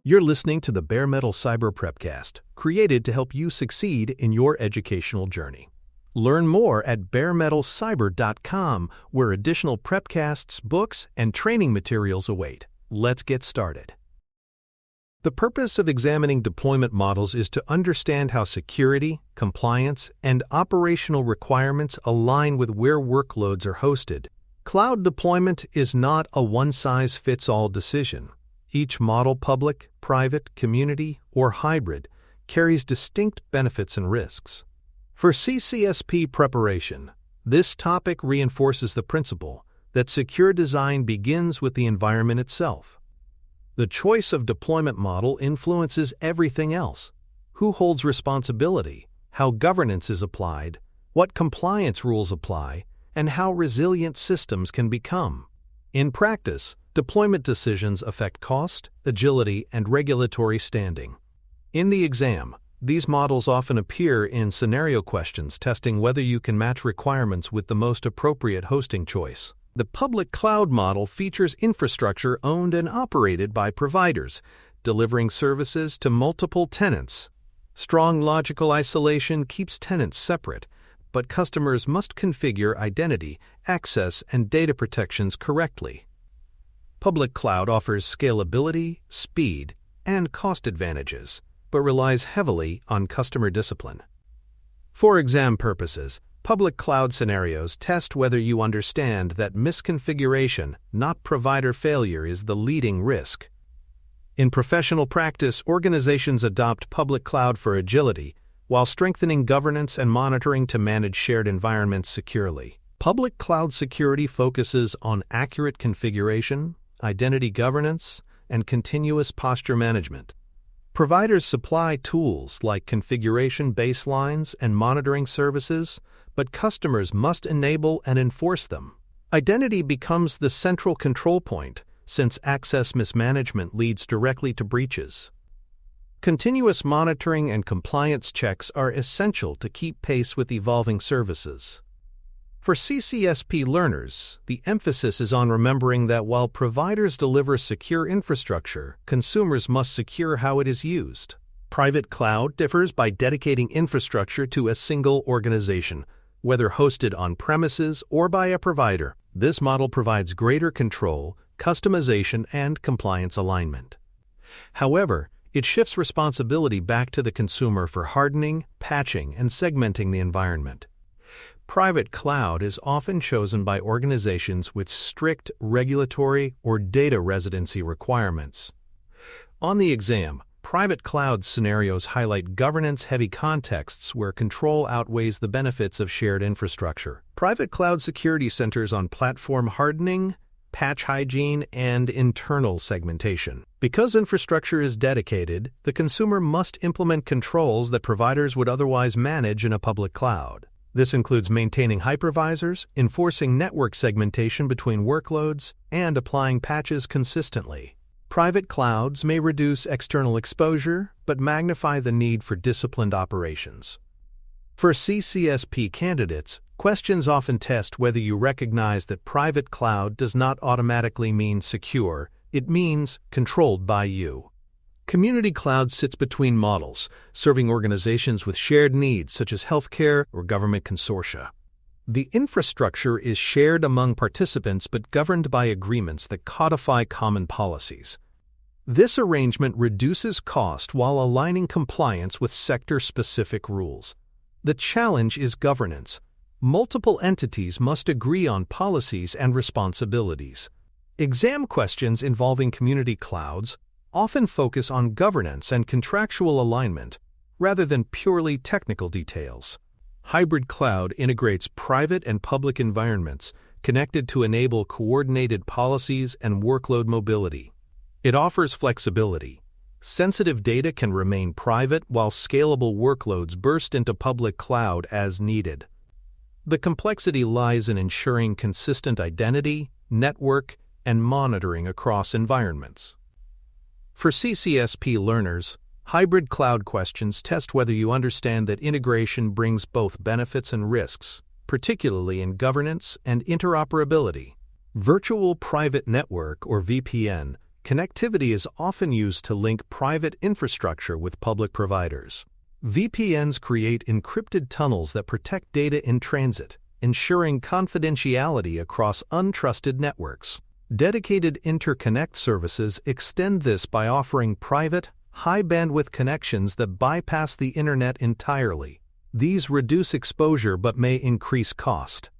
You're listening to the Bare Metal Cyber Prepcast, created to help you succeed in your educational journey. Learn more at baremetalcyber.com, where additional prepcasts, books, and training materials await. Let's get started. The purpose of examining deployment models is to understand how security, compliance, and operational requirements align with where workloads are hosted. Cloud deployment is not a one-size-fits-all decision. Each model, public, private, community, or hybrid, carries distinct benefits and risks. For CCSP preparation, this topic reinforces the principle that secure design begins with the environment itself. The choice of deployment model influences everything else: who holds responsibility, how governance is applied, what compliance rules apply, and how resilient systems can become. In practice, deployment decisions affect cost, agility, and regulatory standing. In the exam, these models often appear in scenario questions testing whether you can match requirements with the most appropriate hosting choice. The public cloud model features infrastructure owned and operated by providers, delivering services to multiple tenants. Strong logical isolation keeps tenants separate, but customers must configure identity, access, and data protections correctly. Public cloud offers scalability, speed, and cost advantages, but relies heavily on customer discipline. For exam purposes, public cloud scenarios test whether you understand that misconfiguration, not provider failure, is the leading risk. In professional practice, organizations adopt public cloud for agility, while strengthening governance and monitoring to manage shared environments securely. Public cloud security focuses on accurate configuration, identity governance, and continuous posture management. Providers supply tools like configuration baselines and monitoring services, but customers must enable and enforce them. Identity becomes the central control point, since access mismanagement leads directly to breaches. Continuous monitoring and compliance checks are essential to keep pace with evolving services. For CCSP learners, the emphasis is on remembering that while providers deliver secure infrastructure, consumers must secure how it is used. Private cloud differs by dedicating infrastructure to a single organization, whether hosted on premises or by a provider. This model provides greater control, customization, and compliance alignment. However, it shifts responsibility back to the consumer for hardening, patching, and segmenting the environment. Private cloud is often chosen by organizations with strict regulatory or data residency requirements. On the exam, private cloud scenarios highlight governance-heavy contexts where control outweighs the benefits of shared infrastructure. Private cloud security centers on platform hardening, patch hygiene, and internal segmentation. Because infrastructure is dedicated, the consumer must implement controls that providers would otherwise manage in a public cloud. This includes maintaining hypervisors, enforcing network segmentation between workloads, and applying patches consistently. Private clouds may reduce external exposure, but magnify the need for disciplined operations. For CCSP candidates, questions often test whether you recognize that private cloud does not automatically mean secure, it means controlled by you. Community cloud sits between models, serving organizations with shared needs such as healthcare or government consortia. The infrastructure is shared among participants but governed by agreements that codify common policies. This arrangement reduces cost while aligning compliance with sector-specific rules. The challenge is governance. Multiple entities must agree on policies and responsibilities. Exam questions involving community clouds often focus on governance and contractual alignment, rather than purely technical details. Hybrid cloud integrates private and public environments connected to enable coordinated policies and workload mobility. It offers flexibility. Sensitive data can remain private while scalable workloads burst into public cloud as needed. The complexity lies in ensuring consistent identity, network, and monitoring across environments. For CCSP learners, hybrid cloud questions test whether you understand that integration brings both benefits and risks, particularly in governance and interoperability. Virtual Private Network, or VPN, connectivity is often used to link private infrastructure with public providers. VPNs create encrypted tunnels that protect data in transit, ensuring confidentiality across untrusted networks. Dedicated interconnect services extend this by offering private, high-bandwidth connections that bypass the internet entirely. These reduce exposure but may increase cost.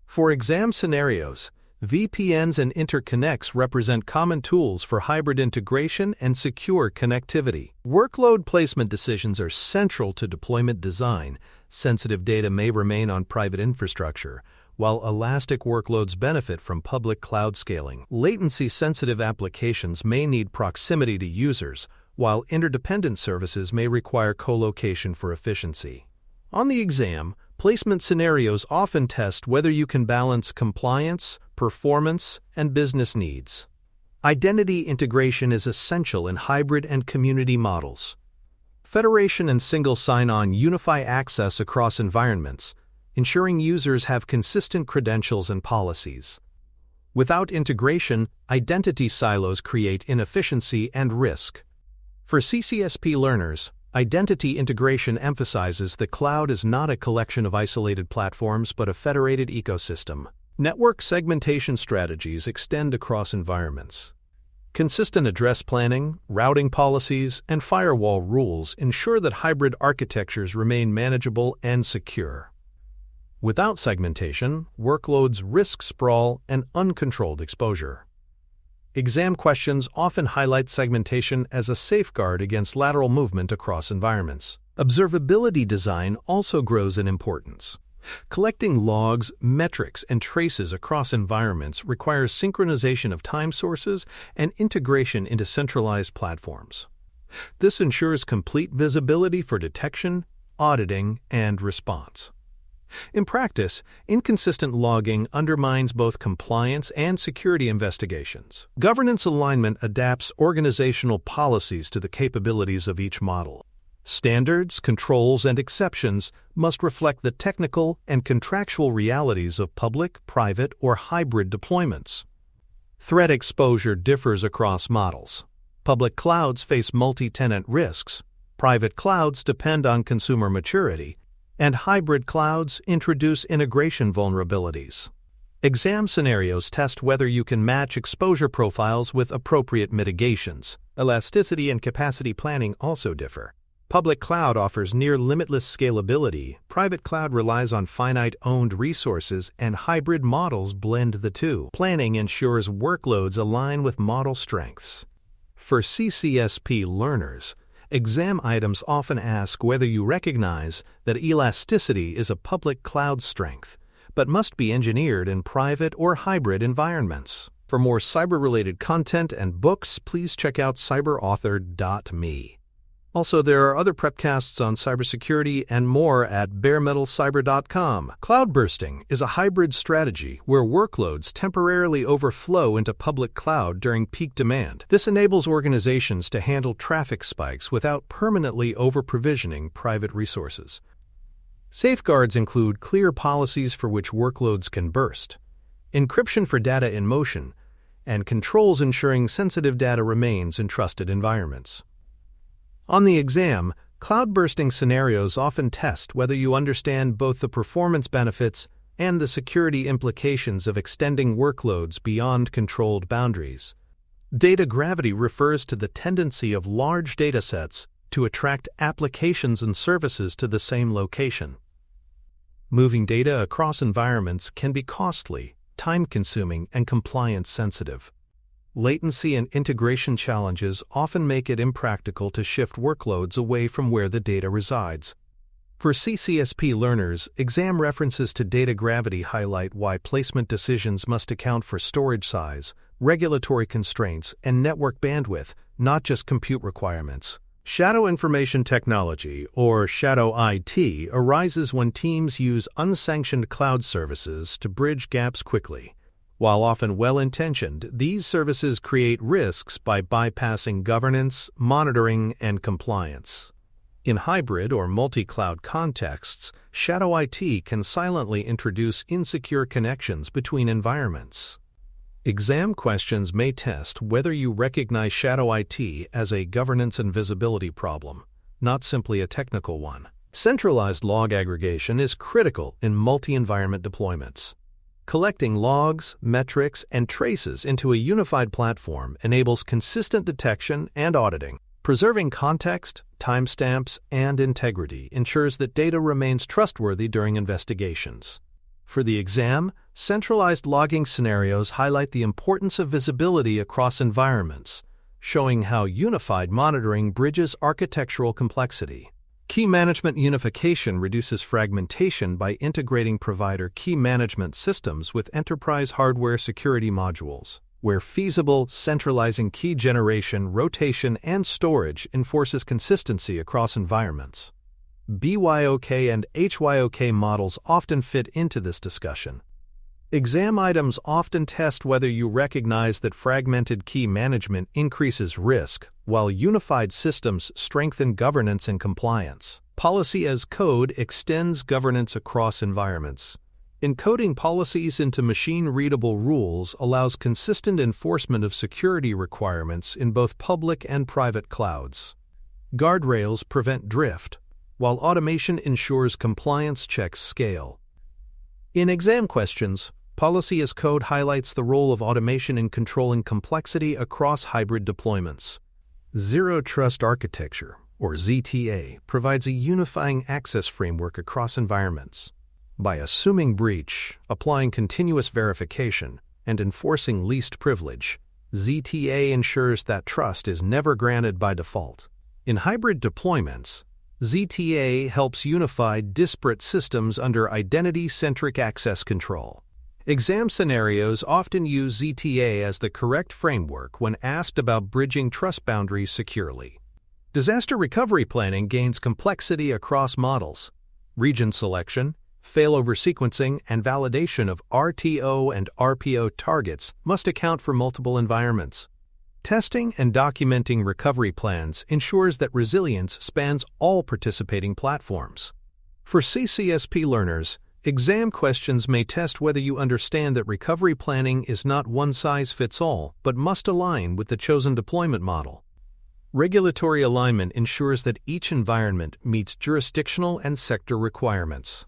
For exam scenarios, VPNs and interconnects represent common tools for hybrid integration and secure connectivity. Workload placement decisions are central to deployment design. Sensitive data may remain on private infrastructure, while elastic workloads benefit from public cloud scaling. Latency-sensitive applications may need proximity to users, while interdependent services may require co-location for efficiency. On the exam, placement scenarios often test whether you can balance compliance, performance, and business needs. Identity integration is essential in hybrid and community models. Federation and single sign-on unify access across environments, ensuring users have consistent credentials and policies. Without integration, identity silos create inefficiency and risk. For CCSP learners, identity integration emphasizes the cloud is not a collection of isolated platforms but a federated ecosystem. Network segmentation strategies extend across environments. Consistent address planning, routing policies, and firewall rules ensure that hybrid architectures remain manageable and secure. Without segmentation, workloads risk sprawl and uncontrolled exposure. Exam questions often highlight segmentation as a safeguard against lateral movement across environments. Observability design also grows in importance. Collecting logs, metrics, and traces across environments requires synchronization of time sources and integration into centralized platforms. This ensures complete visibility for detection, auditing, and response. In practice, inconsistent logging undermines both compliance and security investigations. Governance alignment adapts organizational policies to the capabilities of each model. Standards, controls, and exceptions must reflect the technical and contractual realities of public, private, or hybrid deployments. Threat exposure differs across models. Public clouds face multi-tenant risks, private clouds depend on consumer maturity, and hybrid clouds introduce integration vulnerabilities. Exam scenarios test whether you can match exposure profiles with appropriate mitigations. Elasticity and capacity planning also differ. Public cloud offers near-limitless scalability, private cloud relies on finite-owned resources, and hybrid models blend the two. Planning ensures workloads align with model strengths. For CCSP learners, exam items often ask whether you recognize that elasticity is a public cloud strength, but must be engineered in private or hybrid environments. For more cyber-related content and books, please check out cyberauthor.me. Also, there are other prepcasts on cybersecurity and more at baremetalcyber.com. Cloud bursting is a hybrid strategy where workloads temporarily overflow into public cloud during peak demand. This enables organizations to handle traffic spikes without permanently over-provisioning private resources. Safeguards include clear policies for which workloads can burst, encryption for data in motion, and controls ensuring sensitive data remains in trusted environments. On the exam, cloud bursting scenarios often test whether you understand both the performance benefits and the security implications of extending workloads beyond controlled boundaries. Data gravity refers to the tendency of large datasets to attract applications and services to the same location. Moving data across environments can be costly, time-consuming, and compliance-sensitive. Latency and integration challenges often make it impractical to shift workloads away from where the data resides. For CCSP learners, exam references to data gravity highlight why placement decisions must account for storage size, regulatory constraints, and network bandwidth, not just compute requirements. Shadow information technology, or shadow IT, arises when teams use unsanctioned cloud services to bridge gaps quickly. While often well-intentioned, these services create risks by bypassing governance, monitoring, and compliance. In hybrid or multi-cloud contexts, shadow IT can silently introduce insecure connections between environments. Exam questions may test whether you recognize shadow IT as a governance and visibility problem, not simply a technical one. Centralized log aggregation is critical in multi-environment deployments. Collecting logs, metrics, and traces into a unified platform enables consistent detection and auditing. Preserving context, timestamps, and integrity ensures that data remains trustworthy during investigations. For the exam, centralized logging scenarios highlight the importance of visibility across environments, showing how unified monitoring bridges architectural complexity. Key management unification reduces fragmentation by integrating provider key management systems with enterprise hardware security modules. Where feasible, centralizing key generation, rotation, and storage enforces consistency across environments. BYOK and HYOK models often fit into this discussion. Exam items often test whether you recognize that fragmented key management increases risk, while unified systems strengthen governance and compliance. Policy as code extends governance across environments. Encoding policies into machine-readable rules allows consistent enforcement of security requirements in both public and private clouds. Guardrails prevent drift, while automation ensures compliance checks scale. In exam questions, policy as code highlights the role of automation in controlling complexity across hybrid deployments. Zero Trust Architecture, or ZTA, provides a unifying access framework across environments. By assuming breach, applying continuous verification, and enforcing least privilege, ZTA ensures that trust is never granted by default. In hybrid deployments, ZTA helps unify disparate systems under identity-centric access control. Exam scenarios often use ZTA as the correct framework when asked about bridging trust boundaries securely. Disaster recovery planning gains complexity across models. Region selection, failover sequencing, and validation of RTO and RPO targets must account for multiple environments. Testing and documenting recovery plans ensures that resilience spans all participating platforms. For CCSP learners, exam questions may test whether you understand that recovery planning is not one-size-fits-all, but must align with the chosen deployment model. Regulatory alignment ensures that each environment meets jurisdictional and sector requirements.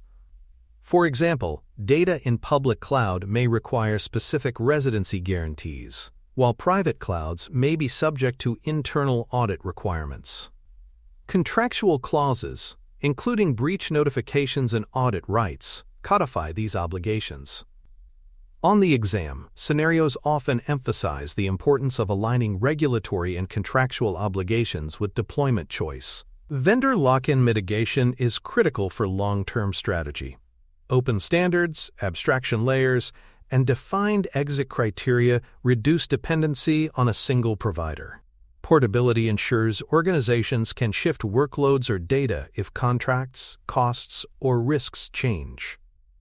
For example, data in public cloud may require specific residency guarantees, while private clouds may be subject to internal audit requirements. Contractual clauses, including breach notifications and audit rights, codify these obligations. On the exam, scenarios often emphasize the importance of aligning regulatory and contractual obligations with deployment choice. Vendor lock-in mitigation is critical for long-term strategy. Open standards, abstraction layers, and defined exit criteria reduce dependency on a single provider. Portability ensures organizations can shift workloads or data if contracts, costs, or risks change.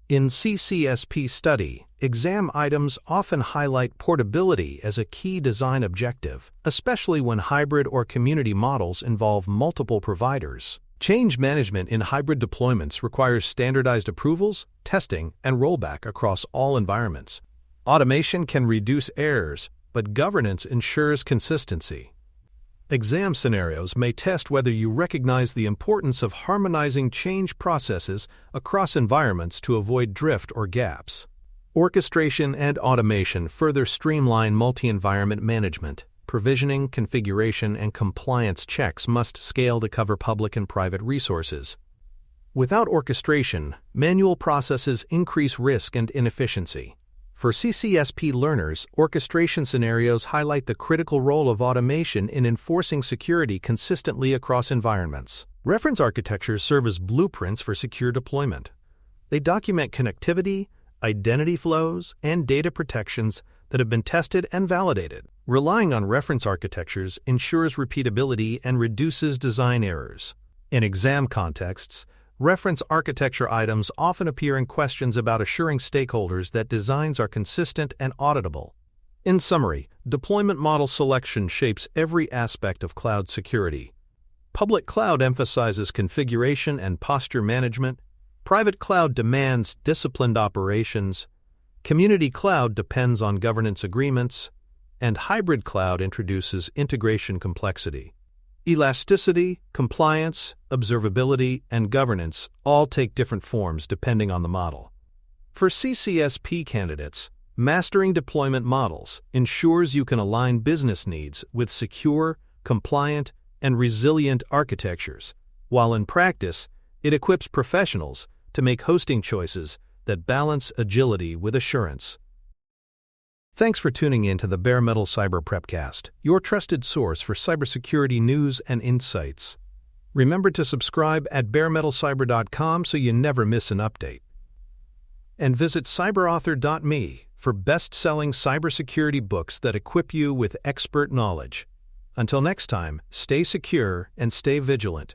In CCSP study, exam items often highlight portability as a key design objective, especially when hybrid or community models involve multiple providers. Change management in hybrid deployments requires standardized approvals, testing, and rollback across all environments. Automation can reduce errors, but governance ensures consistency. Exam scenarios may test whether you recognize the importance of harmonizing change processes across environments to avoid drift or gaps. Orchestration and automation further streamline multi-environment management. Provisioning, configuration, and compliance checks must scale to cover public and private resources. Without orchestration, manual processes increase risk and inefficiency. For CCSP learners, orchestration scenarios highlight the critical role of automation in enforcing security consistently across environments. Reference architectures serve as blueprints for secure deployment. They document connectivity, identity flows, and data protections that have been tested and validated. Relying on reference architectures ensures repeatability and reduces design errors. In exam contexts, reference architecture items often appear in questions about assuring stakeholders that designs are consistent and auditable. In summary, deployment model selection shapes every aspect of cloud security. Public cloud emphasizes configuration and posture management. Private cloud demands disciplined operations. Community cloud depends on governance agreements, and hybrid cloud introduces integration complexity. Elasticity, compliance, observability, and governance all take different forms depending on the model. For CCSP candidates, mastering deployment models ensures you can align business needs with secure, compliant, and resilient architectures, while in practice, it equips professionals to make hosting choices that balance agility with assurance. Thanks for tuning in to the Bare Metal Cyber Prepcast, your trusted source for cybersecurity news and insights. Remember to subscribe at baremetalcyber.com so you never miss an update. And visit cyberauthor.me for best-selling cybersecurity books that equip you with expert knowledge. Until next time, stay secure and stay vigilant.